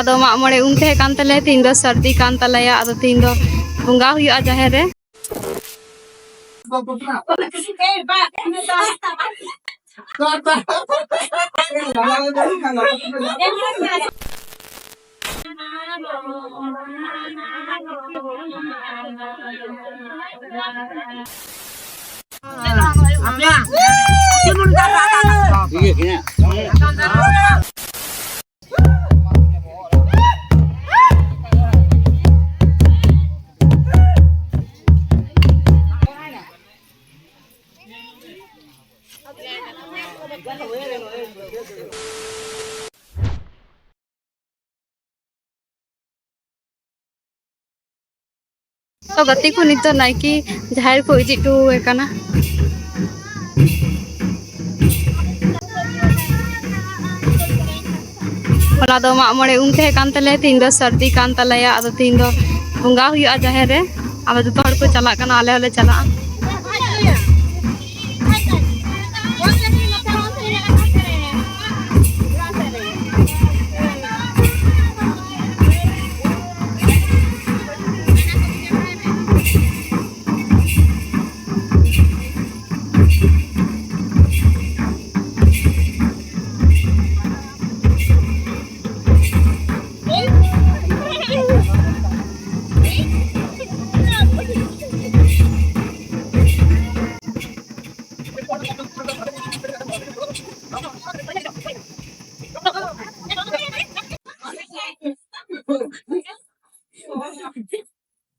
होला दो मा मोड़े उम तहे कान तले तीन दो सर्दी कान तलया आदो तीन दो बुंगा हुआ जाहेर रे तो गति को नितो नाइकी जाहिर को इजी टू एकाना होला दो मा मोड़े उम तहे कान तले तीन दो सर्दी कान तलया आदो तीन दो बुंगा हुआ जाहेर रे आदो जतो हड़ को चला कना आले हले चला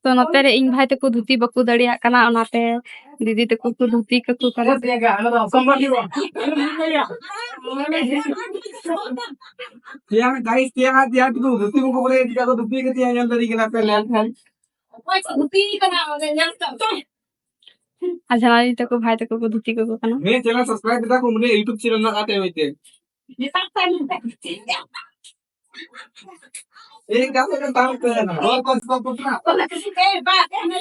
तो नते रे इन भाई तको धुती बकु दड़िया कना ओनाते दीदी तको को धुती ककु कना yang guys dia tu धुती को बोले dia को धुती के yang dari kena pelan kan धुती कना nyam तो अच्छा नाली तको भाई तको को धुती ककु कना मैं चैनल सब्सक्राइब करता को मुझे YouTube चैनल ना आते होते एक गाँव का काम कर ना और कौन सा पुतना तो किसी के बात में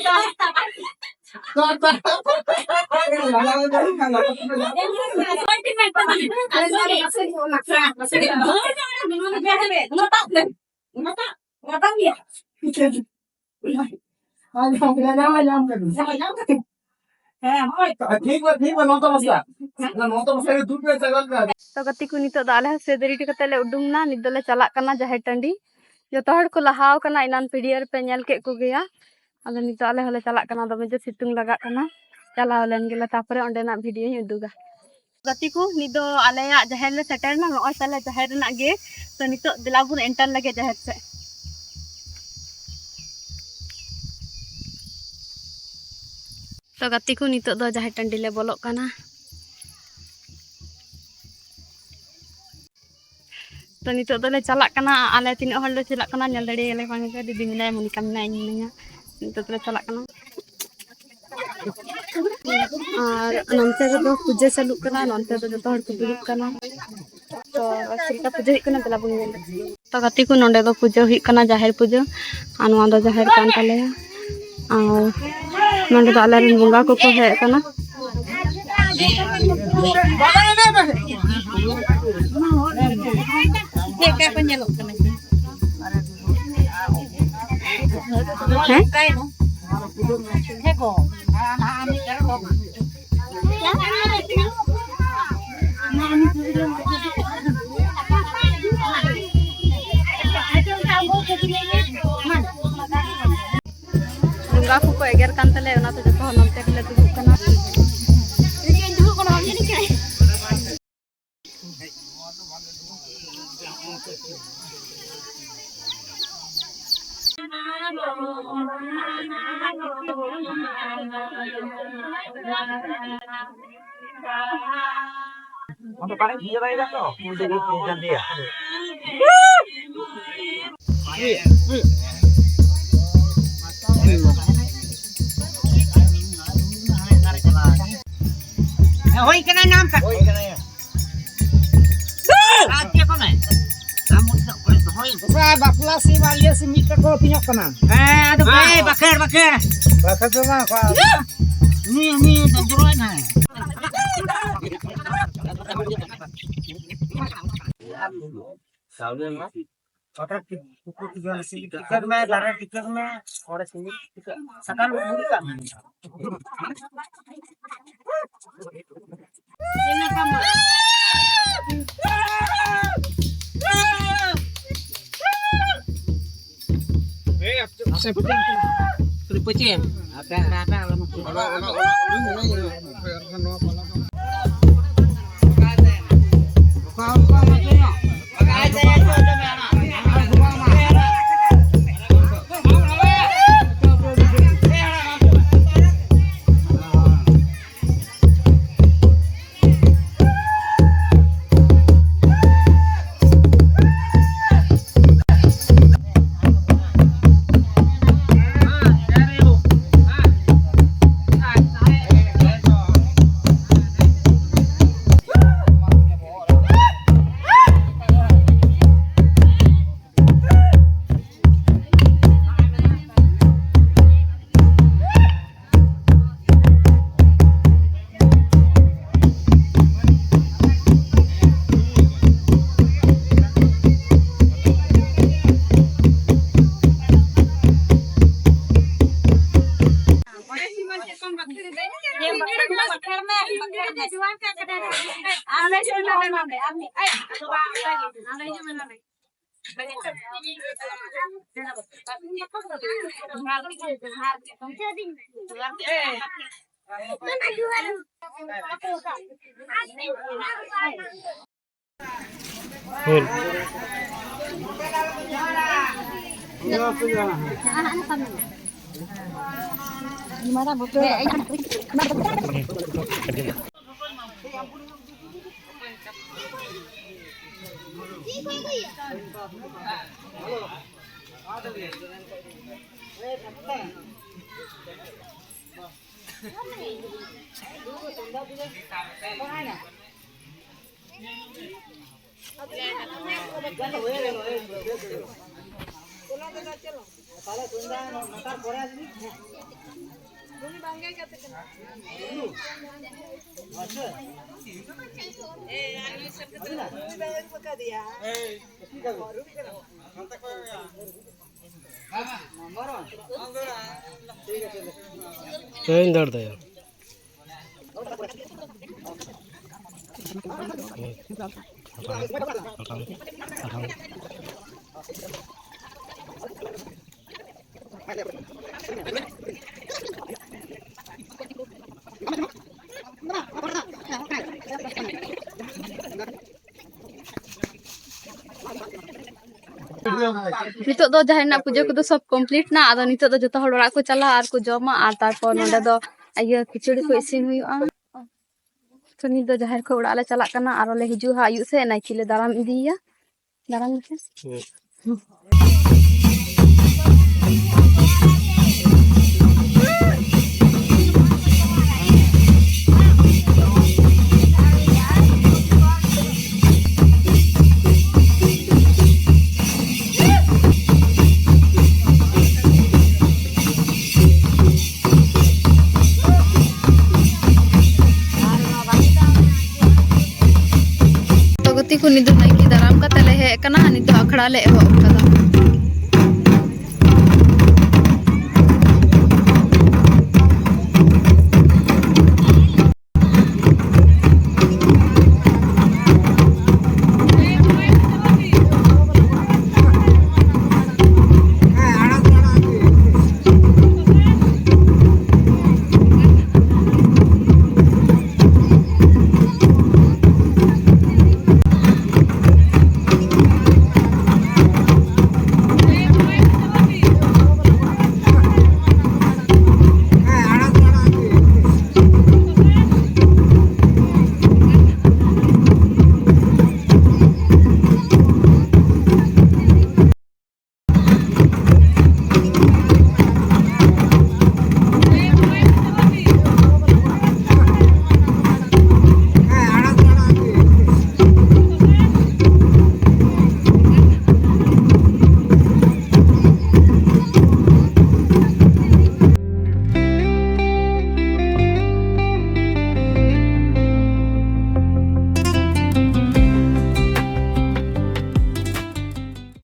तो गति को नितो दाले से दरिटी कतले उडुंगना निदले चलाक कना जाहेर टंडी जतो हड़ को लहाव कना इनान पीडीआर पे नेल के को गया आदो नितो आले हले चलाक कना दमे जे सितुंग लगा कना चलाव लेन गेला तापरे ओंडेना वीडियो उदुगा गति को निदो आलेया जाहेर ले सेटरना नय ताले जाहेर ना गे तो नितो दिलाबुन एंटर लगे जाहेर से तो गति को नितो दो जाहेर टंडी ले बोलो कना तो नितो दले चलाक कना आले तीन हड़ ले चलाक कना नेल दड़े ले पांगे के दीदी मिनाय मोनिका मिनाय इनिया नितो दले चलाक कना और नंते दो पूजा चालू कना नंते दो जतो हड़ को दुरुब कना तो सिलका पूजा हिक कना तला बुन नेल तो गति को नंडे दो पूजा हिक कना जाहेर पूजा आनवा दो जाहेर कान ताले और नंडे दो आले बुंगा को हे कना क्या पेnyelok kena bunga ko eger kan tale ona to joto nonte kele duduk kana Untuk paling dia lagi dah tu. Mesti dia dia. Hoi kena nampak. Hoi kena ya. Aja kau mai. Kamu tak boleh hoi. Saya bakla si malia si mita kau pinyok kena. Aduh, bakar. Bakar tu mah. Ni dah jeruan nah. Otak kuku tujuan sini tiket me, darah tiket me, orang sini tiket. Sekarang beli kan? Ini kamu. Saya punya. Terus punya. Apa lama. Gimana betul? ಏನ್ ದೊಡ್ಡದ नितो दो जहां पूजा को सब complete ना आदो नितो दो जतो हड़ को चला और को जमा और तारपर नोडे दो इया खिचड़ी को इसिन हुआ तो नि दो जहां को उड़ा ले चला कना और ले हिजु हा आयु से नाइकी ले दाराम इदिया दाराम से को निदु नाइकी दाराम का तले है कना निदु अखड़ा ले एहो कदा